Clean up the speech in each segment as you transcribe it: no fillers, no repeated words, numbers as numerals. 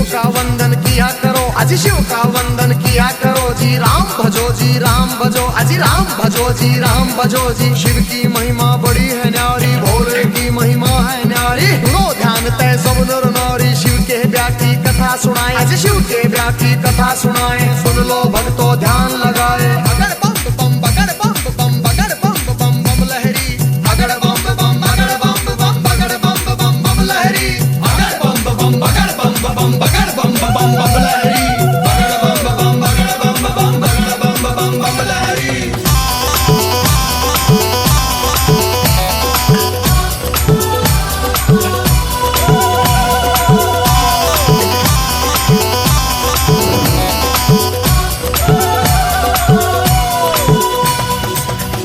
का वंदन किया करो, अजी शिव का वंदन किया करो जी। राम भजो जी राम भजो, अजी राम भजो जी राम भजो जी। शिव की महिमा बड़ी है न्यारी, भोले की महिमा है न्यारी। सुनो ध्यान तय सब नर नारी, शिव के ब्याह की कथा सुनाए, अजी शिव के ब्याह की कथा सुनाए। सुन लो भक्तों ध्यान लगाए। अगर बम बम बगर बम बम बगर बम बम बम लहरी, अगर बम बम बगर बम बम बगर बम बम बम लहरी, अगर बम बम बगर बम बम बगर बम बम बम लहरी, अगर बम बम बगर बम बम बगर बम बम बम लहरी।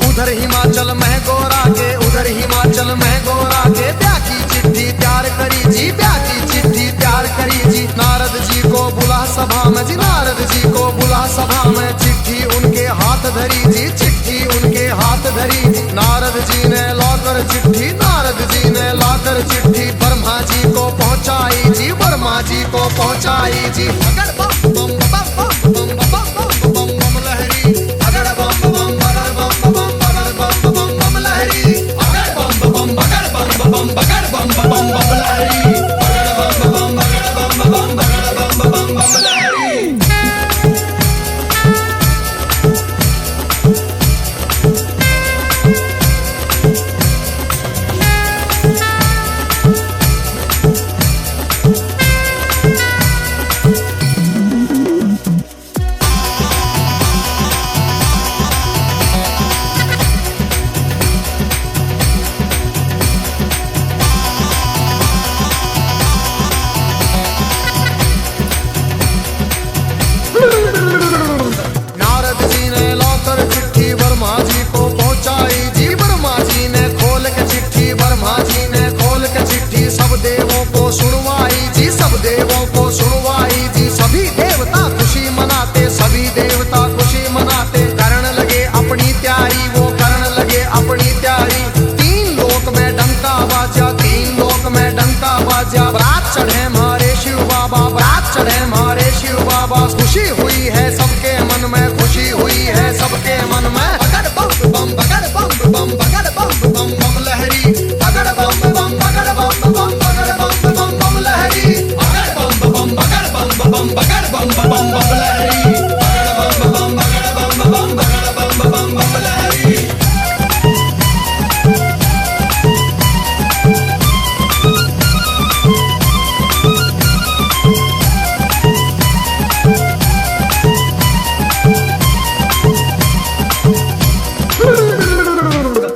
उधर हिमाचल में गोरा के, उधर हिमाचल में गोरा के ब्याह की चिट्ठी तैयार करी जी, ब्याह की चिट्ठी तैयार करी जी। नारद जी को बुला सभा में जी, नारद जी को बुला सभा में। चिट्ठी उनके हाथ धरी जी, चिट्ठी उनके हाथ धरी। नारद जी ने लाकर चिट्ठी, नारद जी ने लाकर चिट्ठी ब्रह्मा जी को पहुंचाई जी, ब्रह्मा जी को पहुंचाई जी। अगर बम बम बम बम बम बम बम बम लहरी, अगर बम बम बगर बम बम बगर बम बम बम लहरी, अगर बम बम बगर बम बम बगर बम बम बम लहरी, अगर बम बम बगर बम बम बगर बम बम बम लहरी। नारद जी ने लाकर चिट्ठी ब्रह्मा जी को पहुंचाई जी, ब्रह्मा जी ने खोल के चिट्ठी, ब्रह्मा जी ने खोल के चिट्ठी सब देवों को सुनवाई जी, सब देवों को सुनवाई जी। सभी देवता खुशी मनाते, सभी देवता खुशी मनाते। करण लगे अपनी तैयारी, वो करण लगे अपनी तैयारी। तीन लोक में डंका बाजा, तीन लोक में डंका बाजा। बरात चढ़े मारे शिव बाबा, बरात चढ़े मारे शिव बाबा। खुशी हुई है सबके मन में, खुशी हुई है सबके मन में। अगर बम बम बगर बम बम बगर बम बम बम लहरी, अगर बम बम बगर बम बम बगर बम बम बम लहरी, अगर बम बम बगर बम बम बगर बम बम बम लहरी, अगर बम बम बगर बम बम बगर बम बम बम लहरी।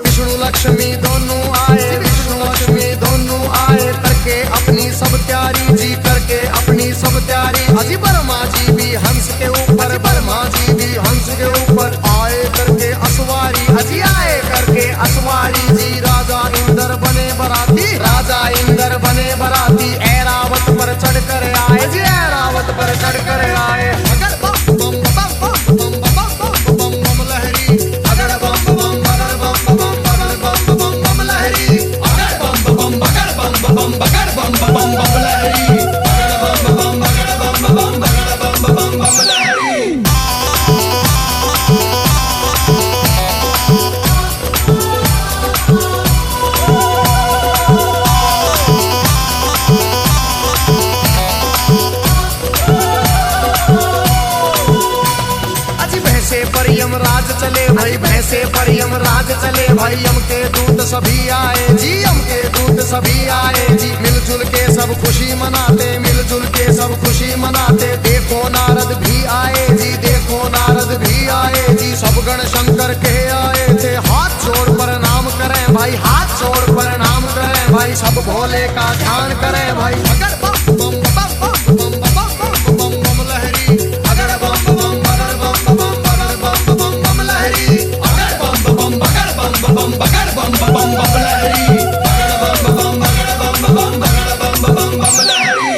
विष्णु लक्ष्मी दोनों आए, विष्णु लक्ष्मी दोनों आए। करके अपनी सब तैयारी जी, करके अपनी सब तैयारी। अजी ब्रह्मा जी भी हंस के ऊपर, ब्रह्मा जी भी हंस के ऊपर आए करके असवारी, अजी आए करके असवारी जी। राजा इंद्र बने बराती, राजा इंद्र बने बराती। ऐरावत पर चढ़ कर आए जी, ऐरावत पर चढ़ कर आए। अगर बम बम बम बम बम बम बम बम लहरी, अगर बम बम बगर बम बम बगर बम बम बम लहरी, अगर बम बम बगर बम बम बगर बम बम बम लहरी, अगर बम बम बगर बम बम बगर बम बम बम लहरी। अजी भैंसे पर यमराज चले भाई, भैंसे पर यमराज चले भाई। यम के दूत सभी आए जी, यम के दूत सभी आए जी। मिलजुल के सब खुशी मनाते, मिलजुल के सब खुशी मनाते। देखो नारद भी आए जी, देखो नारद भी आए जी। सब गण शंकर के आए थे, हाथ जोड़ प्रणाम करें भाई, हाथ जोड़ प्रणाम करें भाई। सब भोले का ध्यान करें भाई। अगर बम बम बम बम बम बम बम बम लहरी, अगर बम बम बगर बम बम बगर बम बम बम लहरी, अगर बम बम बगर बम बम बगर बम बम बम लहरी, अगर बम बम बगर बम बम बगर बम बम बम लहरी।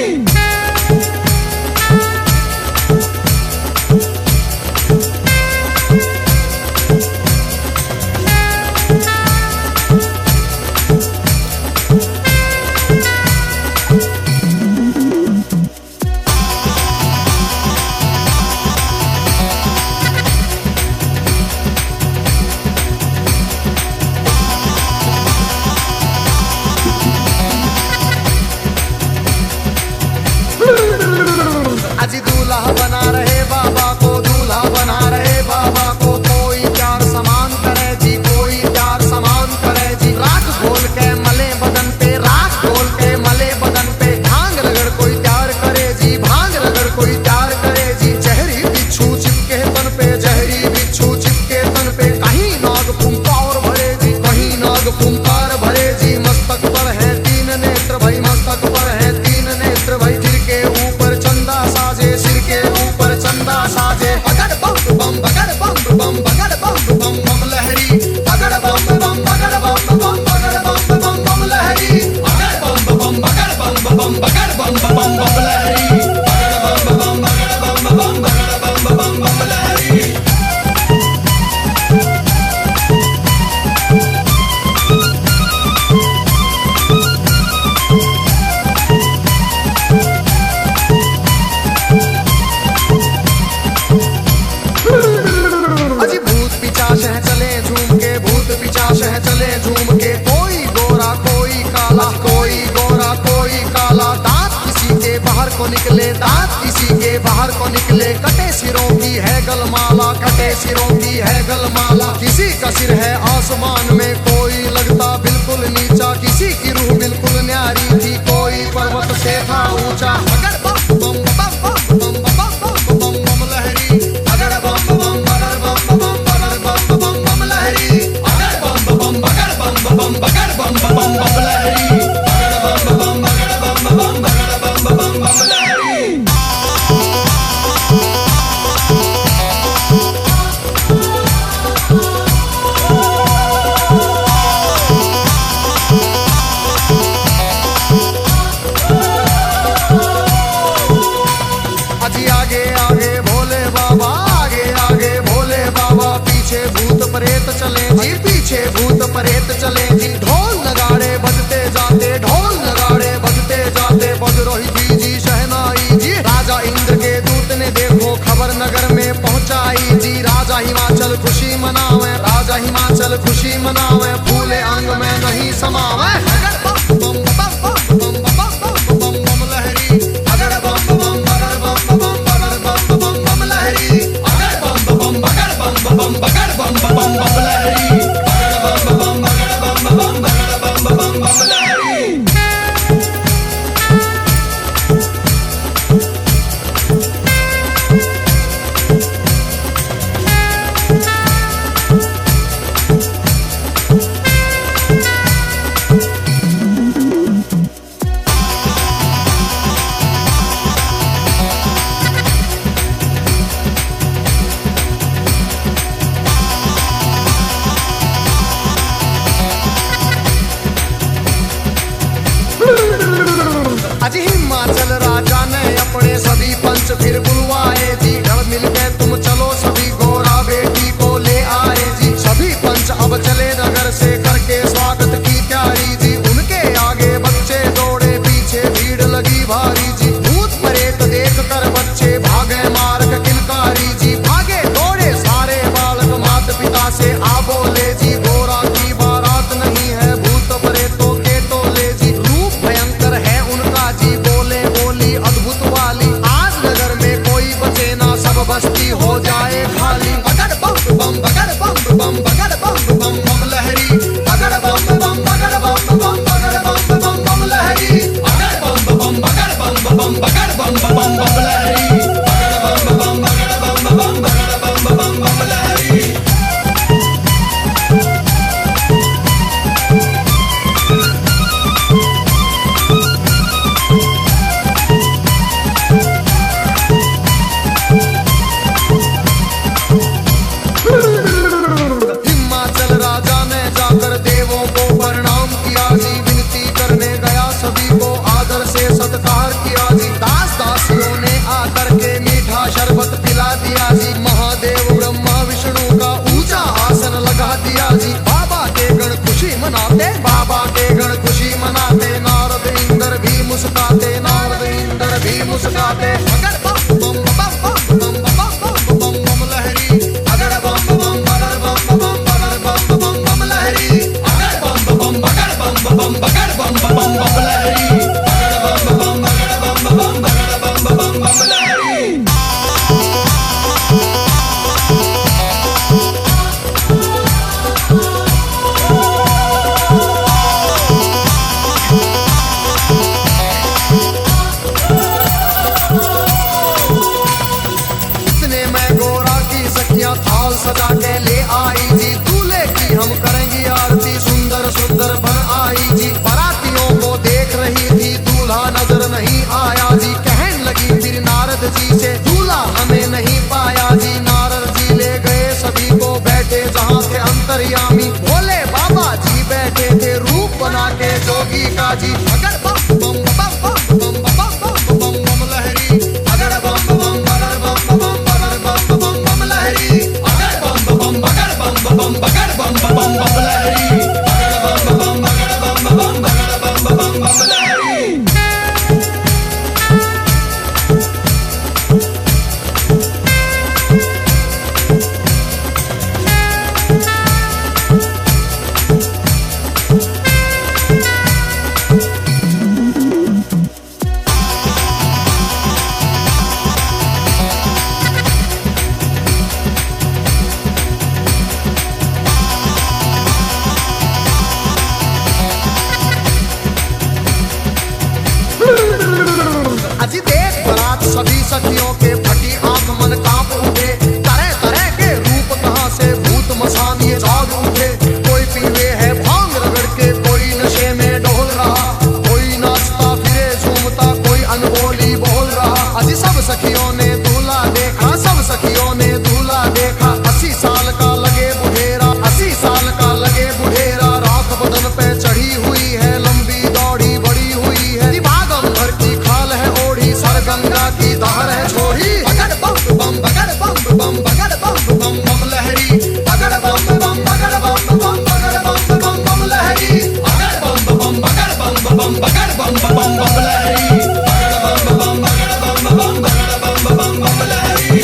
को निकले दांत, किसी के बाहर को निकले कटे सिरों की है गलमाला, कटे सिरों की है गलमाला। किसी का सिर है आसमान में, कोई लगता बिल्कुल नीचा, किसी की रूह बिल्कुल न्यारी थी, कोई पर्वत से था ऊंचा। अगर बम बम बम बम बम बम बम बम लहरी, अगर बम बम बगर बम बम बगर बम बम बम लहरी, अगर बम बम बगर बम बम बगर बम बम बम लहरी, अगर बम बम बगर बम बम बगर बम बम बम लहरी। आगे आगे भोले बाबा, आगे आगे भोले बाबा, पीछे भूत प्रेत चले जी, पीछे भूत प्रेत चले जी। ढोल नगाड़े बजते जाते, ढोल नगाड़े बजते जाते, बज रही थी जी शहनाई जी। राजा इंद्र के दूत ने देखो खबर नगर में पहुंचाई जी। राजा हिमाचल खुशी मनावे, राजा हिमाचल खुशी मनावे, फूले अंग में नहीं समावे। अगर बम बम बम बम बम बम बम बम लहरी, अगर बम बम बगर बम बम बगर बम बम बम लहरी, अगर बम बम बगर बम बम बगर बम बम बम लहरी, अगर बम बम बगर बम बम बगर बम बम बम लहरी। आज हिमाचल राजा ने अपने सभी पंच फिर बुलवाए जी। घर मिलके तुम चलो सभी गोरा बेटी को ले आए जी। सभी पंच अब चले नगर से करके स्वागत की तैयारी जी। उनके आगे बच्चे दौड़े, पीछे भीड़ लगी भारी जी। भूत प्रेत देख कर बच्चे भागे मार्ग किलकारी जी। भागे दौड़े सारे बालक माता पिता से आ बोले जी, गोरा की बारात नहीं है भूत प्रेतों के टोले जी। रूप भयंकर है उनका जी, बोले बोली अद्भुत वाली, आज नगर में कोई बचे ना, सब बस्ती हो जाए खाली। अगर बम बम बगर बम बम बगर बम बम बम लहरी, अगर बम बम बगर बम बम बगर बम बम बम लहरी, अगर बम बम बगर बम बम बगर बम बम बम लहरी, अगर बम बम बगर बम बम बगर बम बम बम लहरी। हिमाचल राजा ने जाकर देवों को प्रणाम किया जी। विनती करने गया सभी को आदर से सत्कार किया जी। दास दासियों ने आकर के मीठा शरबत पिला दिया जी। महादेव ब्रह्मा विष्णु का ऊंचा आसन लगा दिया जी। बाबा के गण खुशी मनाते, बाबा के गण खुशी मनाते, नारद इंद्र भी मुस्काते, नारद इंद्र भी मुस्काते। अगर बम बम बम बम बम बम बम लहरी, अगर बम बम बगर बम बम बगर बम बम बम लहरी, अगर बम बम बगर बम बम बगर बम बम बम लहरी, अगर बम बम बगर बम बम बगर बम बम बम लहरी। सभी सखियों के फटी आंख मन कांप उठे, तरह तरह के रूप कहां से भूत मसान ये जाग उठे। कोई पीवे है भांग रगड़ के, कोई नशे में डोल रहा, कोई नाचता फिरे झूमता, कोई अनबोली बोल रहा। अजी सब सखियों ने दूल्हा देखा, सब सखियों ने दूल्हा देखा। 80 साल का लगे बुढ़ेरा, 80 साल का लगे बुढ़ेरा। राख बदन पे चढ़ी हुई है, लंबी दौड़ी बड़ी हुई है। भागम भर की खाल है ओढ़ी, सर गंगा की धार है छोड़ी। बगड़ बम बम बगड़ बम बम बगड़ बम बम बम लहरी, बगड़ बम बम बगड़ बम बम बगड़ बम बम बम लहरी, बगड़ बम बम बगड़ बम बम बगड़ बम बम बम लहरी, बगड़ बम बम बगड़ बम बम बगड़ बम बम बम लहरी।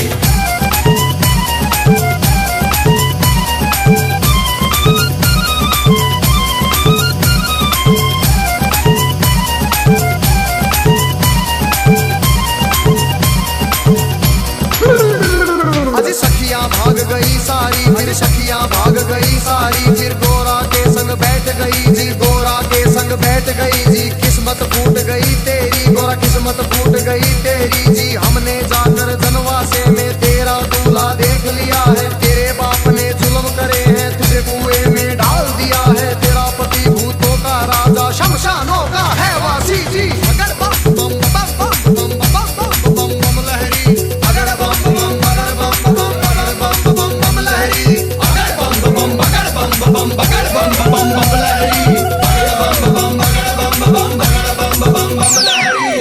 अजी सखियां भाग गई सारी, फिर सखियां भाग गई सारी। फिर गोरा के संग बैठ गई जी, गोरा के संग बैठ गई जी। किस्मत फूट गई तेरी गोरा, किस्मत फूट गई तेरी जी। हमने जाकर जनवासे में तेरा दूल्हा देख लिया है। तेरे बाप ने जुल्म करे हैं, तुझे कुएं में डाल दिया है। तेरा पति भूतों का राजा, शमशानों का है वासी जी। अगर बम बम बम बम बम बम बम बम लहरी, अगर बम बम बगड़ बम बम बगड़ बम बम बम लहरी, अगर बम बम बगड़ बम बम बगड़ बम बम बम लहरी, अगर बम बम बगड़ बम बम बगड़ बम बम बम लहरी।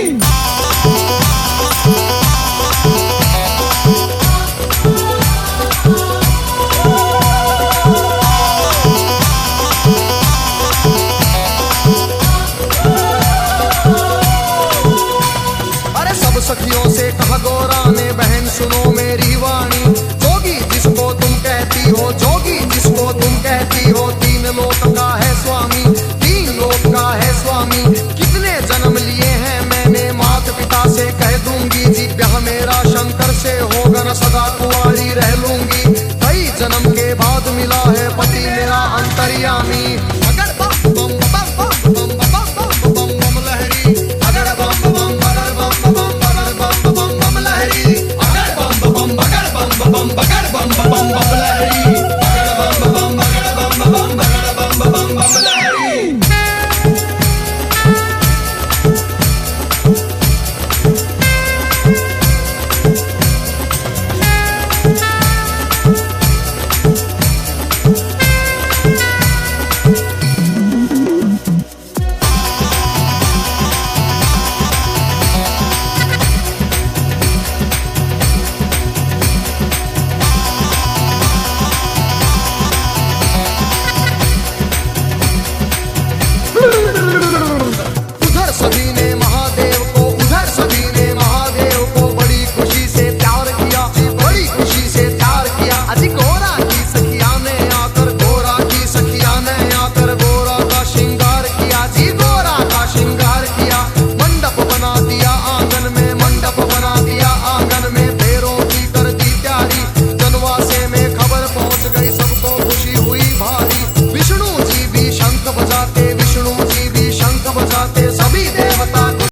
अरे सब सखियों से कहा गोरा ने, बहन सुनो मेरी वाणी। जोगी जिसको तुम कहती हो, जोगी जिसको तुम कहती हो, 3 लोक का है स्वामी, 3 लोक का है स्वामी। कितने जन्म लिए हैं मैंने, माता पिता से कह दूंगी जी। ब्याह मेरा शंकर से होगा न, सदा कुंवारी रह लूंगी। कई जन्म के बाद मिला है